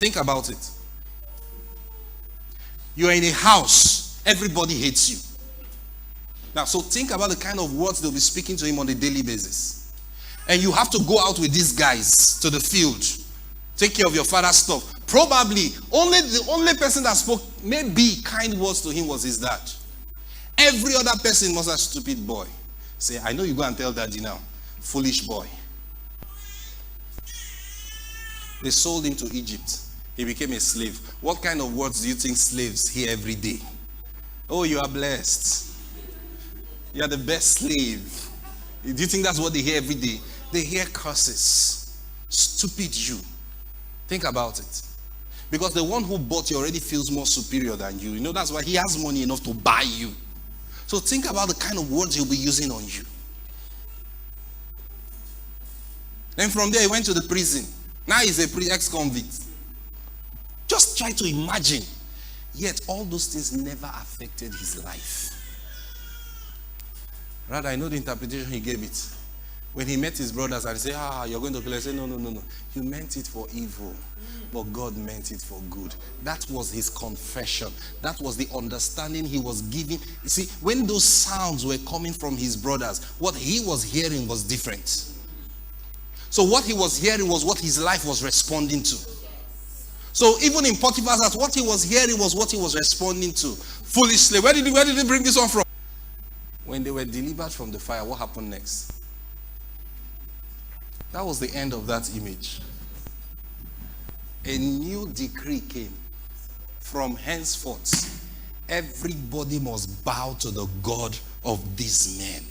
Think about it. You're in a house, everybody hates you. Now, so think about the kind of words they'll be speaking to him on a daily basis. And you have to go out with these guys to the field. Take care of your father's stuff. Probably, the only person that spoke maybe kind words to him was his dad. Every other person was a stupid boy. Say, I know you go and tell daddy now. Foolish boy. They sold him to Egypt. He became a slave. What kind of words do you think slaves hear every day? Oh, you are blessed. You are the best slave. Do you think that's what they hear every day? They hear curses. Stupid you. Think about it. Because the one who bought you already feels more superior than you. You know, that's why he has money enough to buy you. So think about the kind of words he'll be using on you. Then from there he went to the prison. Now he's a ex-convict. Just try to imagine. Yet all those things never affected his life. Rather, I know the interpretation he gave it. When he met his brothers and he said, you're going to kill us. He said, no. You meant it for evil, but God meant it for good. That was his confession. That was the understanding he was giving. You see, when those sounds were coming from his brothers, what he was hearing was different. So what he was hearing was what his life was responding to. So even in Potiphar's house, what he was hearing was what he was responding to. Foolishly. Where did he bring this one from? When they were delivered from the fire, what happened next? That was the end of that image. A new decree came. From henceforth, everybody must bow to the God of these men.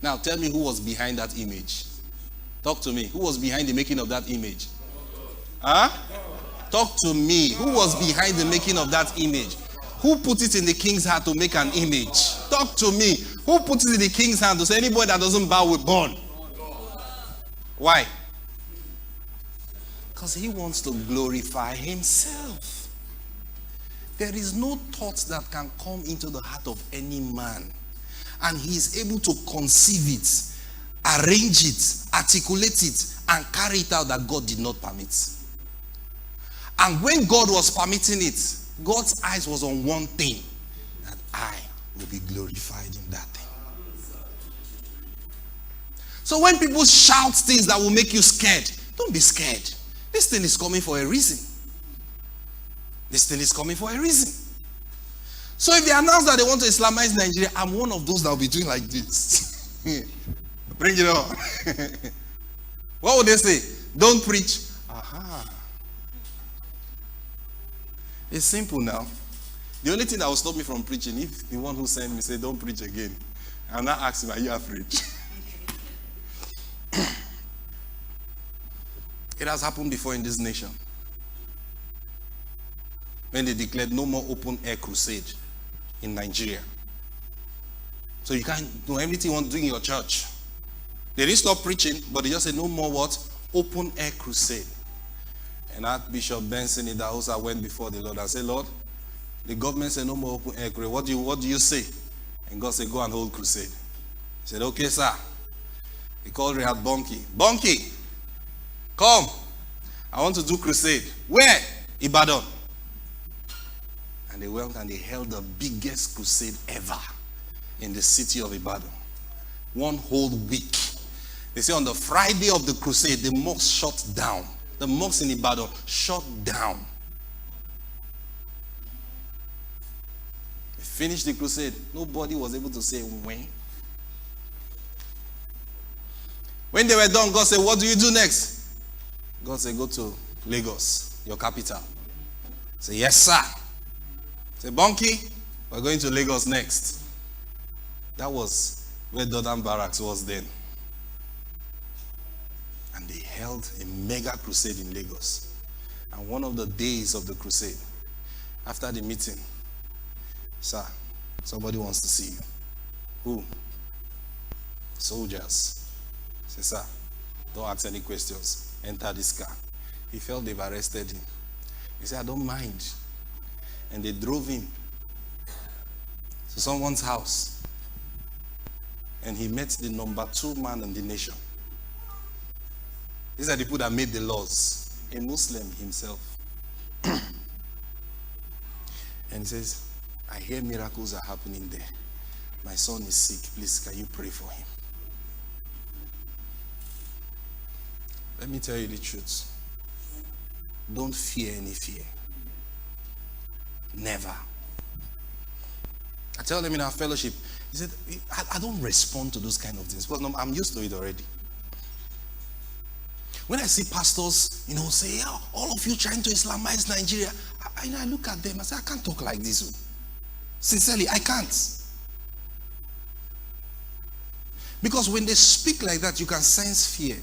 Now tell me who was behind that image. Talk to me. Who was behind the making of that image? Huh? Talk to me. Who was behind the making of that image? Who put it in the king's heart to make an image? Talk to me. Who put it in the king's hand to say anybody that doesn't bow will burn? Why? Because he wants to glorify himself. There is no thought that can come into the heart of any man, and he is able to conceive it, arrange it, articulate it, and carry it out that God did not permit. And when God was permitting it, God's eyes was on one thing, that I will be glorified in that thing. So when people shout things that will make you scared, don't be scared. This thing is coming for a reason. This thing is coming for a reason. So if they announce that they want to Islamize Nigeria, I'm one of those that will be doing like this. Bring it on. What would they say? Don't preach. Aha. It's simple now. The only thing that will stop me from preaching, if the one who sent me say, don't preach again, I'm not asking, are you afraid? It has happened before in this nation. When they declared no more open air crusade in Nigeria. So you can't do everything you want to do in your church. They didn't stop preaching, but they just said no more what? Open air crusade. And Archbishop Benson in Dahosa went before the Lord and said, Lord, the government said no more open air crusade. What do you say? And God said, go and hold crusade. He said, okay, sir. He called Rehad Bonki. Bonki, come. I want to do crusade. Where? Ibadan. And they went and they held the biggest crusade ever in the city of Ibadan. One whole week. They say on the Friday of the crusade, the mosque shut down. The mosque in Ibadan shut down. They finished the crusade. Nobody was able to say when. When they were done, God said, what do you do next? God said, go to Lagos, your capital. Say, yes, sir. Say, Bonki, we're going to Lagos next. That was where Dodan Barracks was then. And they held a mega crusade in Lagos. And one of the days of the crusade, after the meeting, sir, somebody wants to see you. Who? Soldiers. Say, sir, don't ask any questions. Enter this car. He felt they've arrested him. He said, I don't mind. And they drove him to someone's house. And he met the number 2 man in the nation. These are the people that made the laws. A Muslim himself. And he says, I hear miracles are happening there. My son is sick. Please, can you pray for him? Let me tell you the truth. Don't fear any fear. Never. I tell them in our fellowship, he said, I don't respond to those kind of things. But no, I'm used to it already. When I see pastors, say, oh, all of you trying to Islamize Nigeria, I look at them, I say, I can't talk like this. Sincerely, I can't. Because when they speak like that, you can sense fear.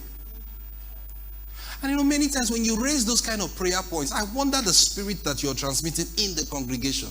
And many times when you raise those kind of prayer points, I wonder the spirit that you're transmitting in the congregation.